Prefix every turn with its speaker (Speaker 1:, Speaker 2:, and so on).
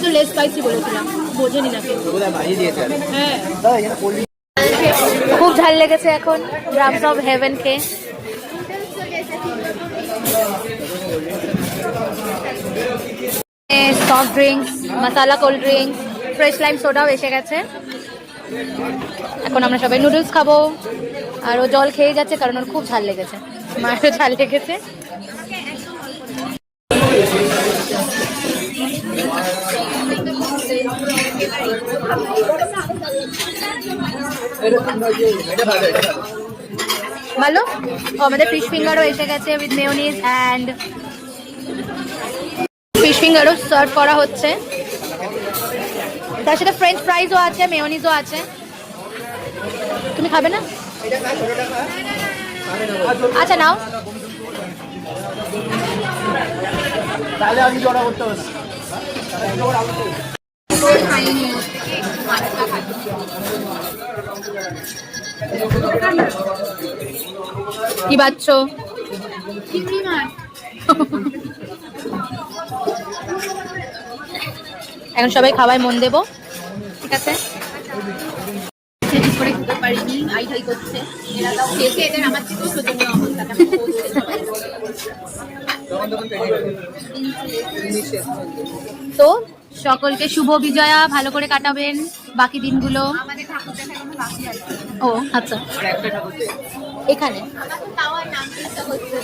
Speaker 1: তো less spicy বলেছিলাম, বোঝেনি নাকি। হ্যাঁ,
Speaker 2: খুব ঝাল লেগেছে এখন ড্রামস অফ হেভেন কে। Soft drinks, masala cold drinks, fresh lime সোডাও এসে গেছে। এখন আমরা সবাই নুডলস খাবো। আর ও জল খেয়ে যাচ্ছে কারণ ওর খুব ঝাল লেগেছে, মায়েরও ঝাল লেগেছে। ভালো। ও আমাদের ফিশ ফিঙ্গারও এসে গেছে উইথ মেয়োনিজ অ্যান্ড ফিশ ফিঙ্গারও সার্ভ করা হচ্ছে। তার সাথে ফ্রেঞ্চ ফ্রাইজও আছে, মেয়োনিজও আছে। তুমি খাবে না? আচ্ছা নাও।
Speaker 3: তাহলে আমি জড়া করতে পারছি।
Speaker 2: কি বাচ্চ? এখন সবাই খাওয়ায় মন দেবো, ঠিক আছে?
Speaker 1: করে খেতে পারিনি, আই ঠাই করছে। এরা তাও খেয়েছে, এদের আমার থেকেও শোচনীয় অবস্থা।
Speaker 2: তো সকলকে শুভ বিজয়া, ভালো করে কাটাবেন বাকি দিনগুলো।
Speaker 1: আমাদের ঠাকুর দেখা কোনো বাকি আছে।
Speaker 2: ও আচ্ছা, এখানে
Speaker 1: আমার তো তাও আর নাম চেষ্টা করছে।